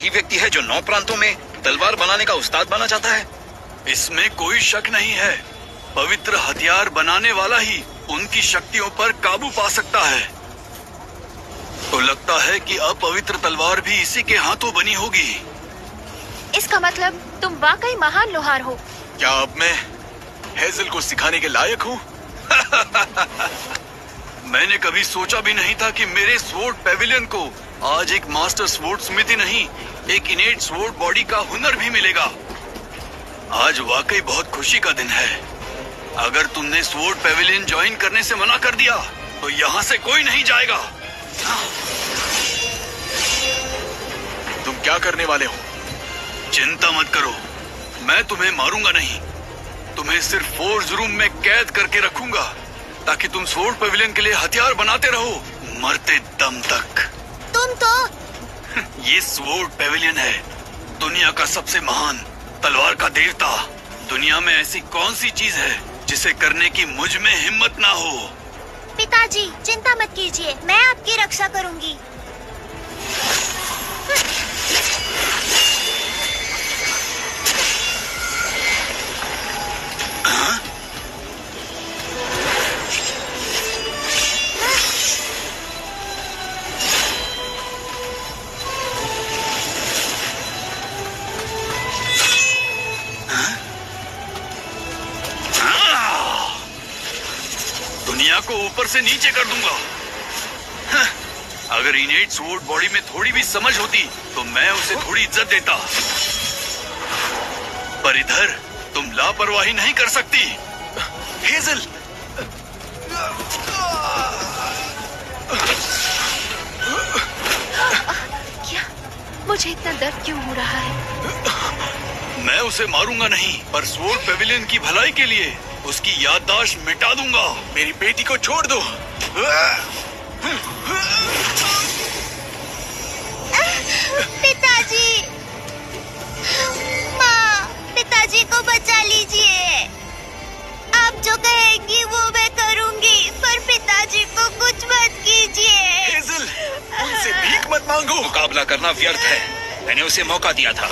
ही व्यक्ति है जो 9 प्रांतों में तलवार बनाने का उस्ताद बना चाहता है। इसमें कोई शक नहीं है। पवित्र हथियार बनाने वाला ही उनकी शक्तियों पर काबू पा सकता है। तो लगता है कि अपवित्र तलवार भी इसी के हाथों बनी होगी। इसका मतलब तुम वाकई महान लोहार हो। क्या अब मैं हेजल को सिखाने के लायक हूँ? मैंने कभी सोचा भी नहीं था कि मेरे स्वॉर्ड पेविलियन को आज एक मास्टर स्वॉर्ड स्मिथ ही नहीं, एक इनेट स्वॉर्ड बॉडी का हुनर भी मिलेगा। आज वाकई बहुत खुशी का दिन है। अगर तुमने स्वॉर्ड पेविलियन ज्वाइन करने से मना कर दिया तो यहाँ से कोई नहीं जाएगा। तुम क्या करने वाले हो? चिंता मत करो, मैं तुम्हें मारूंगा नहीं। तुम्हें सिर्फ फोर्ज रूम में कैद करके रखूंगा ताकि तुम स्वॉर्ड पेविलियन के लिए हथियार बनाते रहो मरते दम तक। तुम तो ये स्वॉर्ड पेविलियन है, दुनिया का सबसे महान तलवार का देवता। दुनिया में ऐसी कौन सी चीज है जिसे करने की मुझ में हिम्मत ना हो? पिताजी चिंता मत कीजिए, मैं आपकी रक्षा करूंगी। दुनिया को ऊपर से नीचे कर दूंगा। अगर इनेट स्वॉर्ड बॉडी में थोड़ी भी समझ होती तो मैं उसे थोड़ी इज्जत देता, पर इधर तुम लापरवाही नहीं कर सकती। हेजल, क्या मुझे इतना दर्द क्यों हो रहा है? मैं उसे मारूंगा नहीं, पर स्वॉर्ड पेविलियन की भलाई के लिए उसकी याददाश्त मिटा दूंगा। मेरी बेटी को छोड़ दो। पिताजी, माँ, पिताजी को बचा लीजिए। आप जो कहेंगी वो मैं करूंगी, पर पिताजी को कुछ मत कीजिए। हेजल, उनसे भीख मत मांगो। मुकाबला करना व्यर्थ है, मैंने उसे मौका दिया था।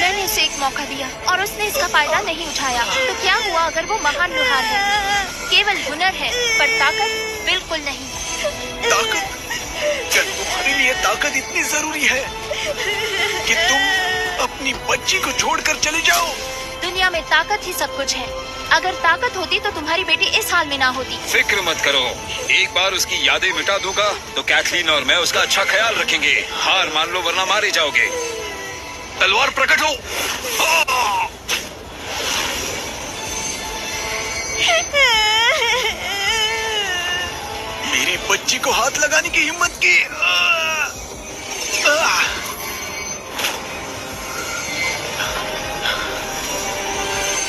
मैंने उसे एक मौका दिया और उसने इसका फायदा नहीं उठाया, तो क्या हुआ अगर वो महान लोहार है? केवल हुनर है पर ताकत बिल्कुल नहीं। ताकत? क्या तुम्हारे लिए ताकत इतनी जरूरी है कि तुम अपनी बच्ची को छोड़कर चले जाओ? दुनिया में ताकत ही सब कुछ है। अगर ताकत होती तो तुम्हारी बेटी इस हाल में ना होती। फिक्र मत करो, एक बार उसकी यादें मिटा दूंगा तो कैथलीन और मैं उसका अच्छा ख्याल रखेंगे। हार मान लो वरना मारे जाओगे। तलवार प्रकट हो। मेरी बच्ची को हाथ लगाने की हिम्मत की।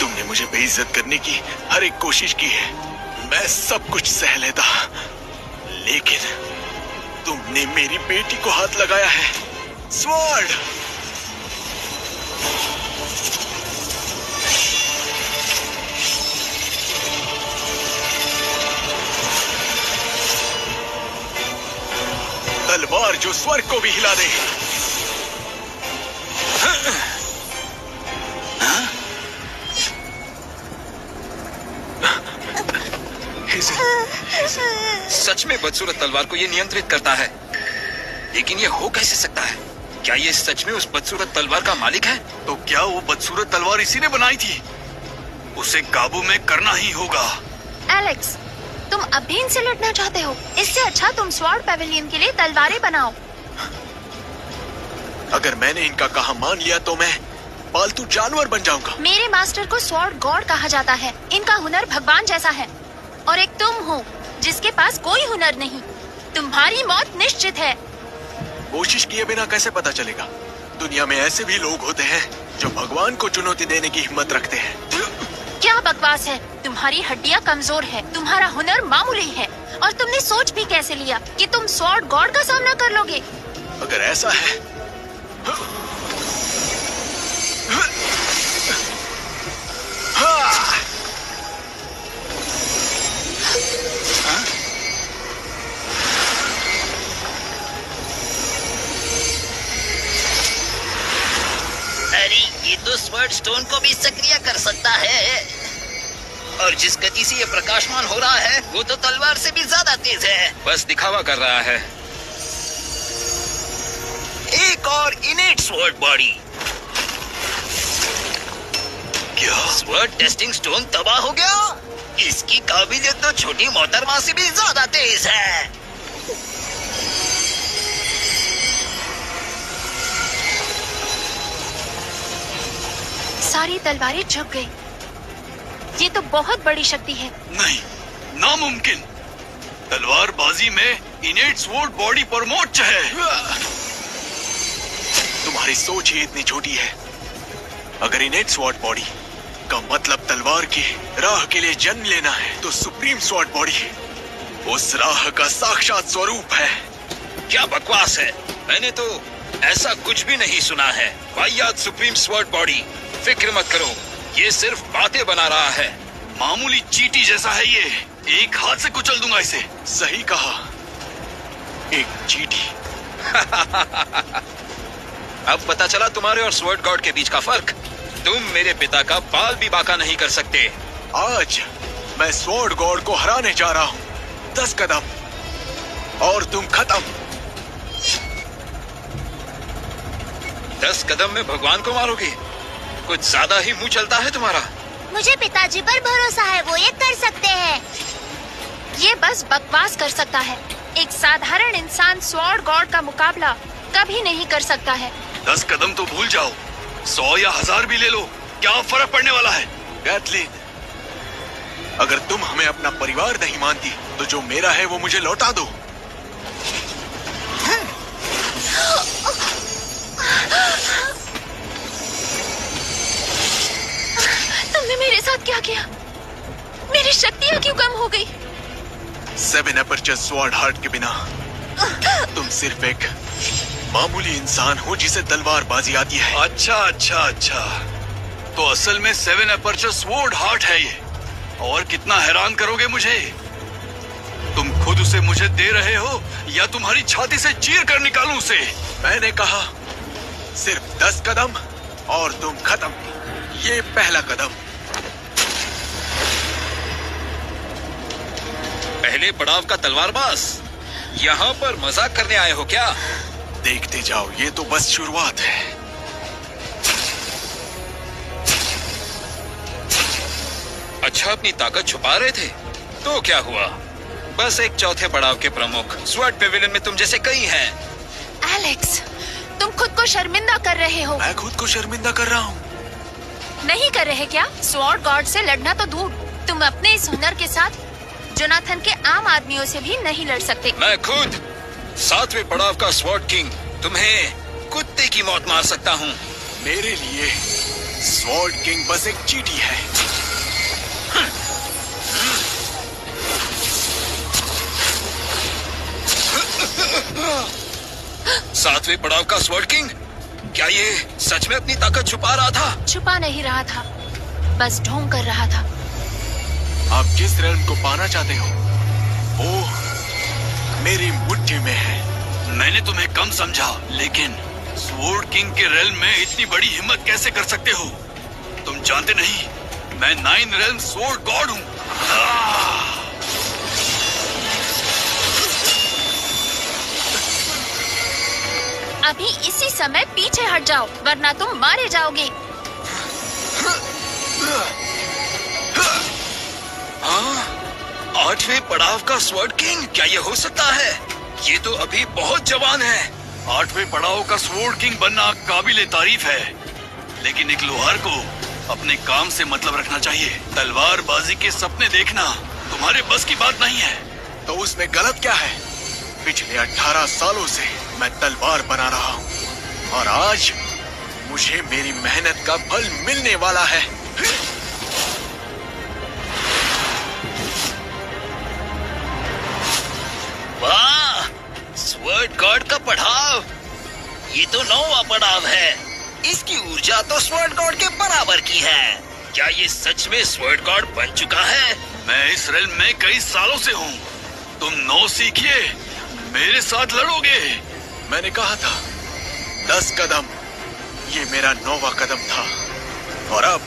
तुमने मुझे बेइज्जत करने की हर एक कोशिश की है, मैं सब कुछ सह लेता, लेकिन तुमने मेरी बेटी को हाथ लगाया है। स्वॉर्ड! तलवार जो स्वर्ग को भी हिला दे। सच में बदसूरत तलवार को ये नियंत्रित करता है, लेकिन ये हो कैसे सकता है? क्या ये सच में उस बदसूरत तलवार का मालिक है? तो क्या वो बदसूरत तलवार इसी ने बनाई थी? उसे काबू में करना ही होगा। एलेक्स, तुम अब भी इनसे लड़ना चाहते हो? इससे अच्छा तुम स्वॉर्ड पेविलियन के लिए तलवारें बनाओ। अगर मैंने इनका कहा मान लिया तो मैं पालतू जानवर बन जाऊंगा। मेरे मास्टर को स्वॉर्ड गॉड कहा जाता है। इनका हुनर भगवान जैसा है। और एक तुम हो जिसके पास कोई हुनर नहीं। तुम्हारी मौत निश्चित है। कोशिश किए बिना कैसे पता चलेगा? दुनिया में ऐसे भी लोग होते हैं जो भगवान को चुनौती देने की हिम्मत रखते हैं। क्या बकवास है? तुम्हारी हड्डियां कमजोर है, तुम्हारा हुनर मामूली है, और तुमने सोच भी कैसे लिया कि तुम स्वॉर्ड गॉड का सामना कर लोगे? अगर ऐसा है स्वर्ड स्टोन को भी सक्रिय कर सकता है। और जिस गति से ये प्रकाशमान हो रहा है वो तो तलवार से भी ज्यादा तेज है। बस दिखावा कर रहा है। एक और इनेट स्वर्ड बॉडी। क्या? स्वर्ड टेस्टिंग स्टोन तबाह हो गया। इसकी काबिलियत तो छोटी मोहतरमा से भी ज्यादा तेज है। सारी तलवारें झुक गई। ये तो बहुत बड़ी शक्ति है। नहीं, नामुमकिन। तलवारबाजी में इनेट स्वॉर्ड बॉडी परमोच्च है। तुम्हारी सोच ही इतनी छोटी है। अगर इनेट स्वॉर्ड बॉडी का मतलब तलवार की राह के लिए जन्म लेना है, तो सुप्रीम स्वॉर्ड बॉडी उस राह का साक्षात स्वरूप है। क्या बकवास है। मैंने तो ऐसा कुछ भी नहीं सुना है। वाहियात सुप्रीम स्वॉर्ड बॉडी। फिक्र मत करो, ये सिर्फ बातें बना रहा है। मामूली चींटी जैसा है ये। एक हाथ से कुचल दूंगा इसे। सही कहा, एक चींटी। अब पता चला तुम्हारे और स्वॉर्ड गॉड के बीच का फर्क। तुम मेरे पिता का बाल भी बाका नहीं कर सकते। आज मैं स्वॉर्ड गॉड को हराने जा रहा हूँ। 10 कदम और तुम खत्म। 10 कदम में भगवान को मारोगे? कुछ ज्यादा ही मुंह चलता है तुम्हारा। मुझे पिताजी पर भरोसा है, वो ये कर सकते हैं। ये बस बकवास कर सकता है। एक साधारण इंसान स्वॉर्ड गॉड का मुकाबला कभी नहीं कर सकता है। 10 कदम तो भूल जाओ, 100 या 1000 भी ले लो, क्या फर्क पड़ने वाला है? कैथलीन, अगर तुम हमें अपना परिवार नहीं मानती तो जो मेरा है वो मुझे लौटा दो। तुमने मेरे साथ क्या किया? मेरी शक्तियाँ क्यों कम हो गई? 7 अपर्चर स्वॉर्ड हार्ट के बिना तुम सिर्फ एक मामूली इंसान हो जिसे तलवारबाजी आती है। अच्छा। तो असल में 7 अपर्चर स्वॉर्ड हार्ट है ये। और कितना हैरान करोगे मुझे? तुम खुद उसे मुझे दे रहे हो या तुम्हारी छाती से चीर कर निकालूं उसे? मैंने कहा सिर्फ 10 कदम और तुम खत्म। ये पहला कदम। पहले पड़ाव का तलवारबाज। यहाँ पर मजाक करने आए हो क्या? देखते जाओ, ये तो बस शुरुआत है। अच्छा, अपनी ताकत छुपा रहे थे तो क्या हुआ? बस एक चौथे पड़ाव के प्रमुख। स्वॉर्ड पेविलियन में तुम जैसे कई हैं। एलेक्स, तुम खुद को शर्मिंदा कर रहे हो। मैं खुद को शर्मिंदा कर रहा हूँ? नहीं कर रहे क्या? स्वॉर्ड गॉड से लड़ना तो दूर, तुम अपने इस हुनर के साथ जोनाथन के आम आदमियों से भी नहीं लड़ सकते। मैं खुद 7वें पड़ाव का स्वॉर्ड किंग तुम्हें कुत्ते की मौत मार सकता हूँ। मेरे लिए स्वॉर्ड किंग बस एक चींटी है। 7वें पड़ाव का स्वॉर्ड किंग, क्या ये सच में अपनी ताकत छुपा रहा था? छुपा नहीं रहा था, बस ढोंग कर रहा था। आप जिस रेल्म को पाना चाहते हो वो मेरी मुट्ठी में है। मैंने तुम्हें कम समझा, लेकिन स्वॉर्ड किंग के रेल्म में इतनी बड़ी हिम्मत कैसे कर सकते हो? तुम जानते नहीं, मैं 9 रेल्म स्वॉर्ड गॉड हूँ। अभी इसी समय पीछे हट जाओ, वरना तुम मारे जाओगे। हाँ? 8वें पड़ाव का स्वॉर्ड किंग, क्या ये हो सकता है? ये तो अभी बहुत जवान है। 8वें पड़ाव का स्वॉर्ड किंग बनना काबिले तारीफ है, लेकिन एक लोहार को अपने काम से मतलब रखना चाहिए। तलवारबाजी के सपने देखना तुम्हारे बस की बात नहीं है। तो उसमें गलत क्या है? पिछले 18 सालों से मैं तलवार बना रहा हूँ और आज मुझे मेरी मेहनत का फल मिलने वाला है। वाह, स्वॉर्ड गॉड का पड़ाव। ये तो 9वां पड़ाव है। इसकी ऊर्जा तो स्वॉर्ड गॉड के बराबर की है। क्या ये सच में स्वॉर्ड गॉड बन चुका है? मैं इस रेल में कई सालों से हूँ। तुम 9 सीखिए, मेरे साथ लड़ोगे। मैंने कहा था 10 कदम, ये मेरा 9वां कदम था। और अब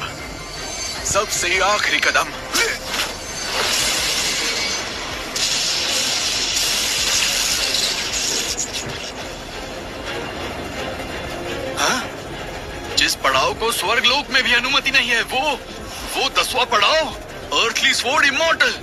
सबसे आखिरी कदम। हाँ? जिस पड़ाव को स्वर्गलोक में भी अनुमति नहीं है, वो 10वां पड़ाव, अर्थली स्वॉर्ड इमॉर्टल।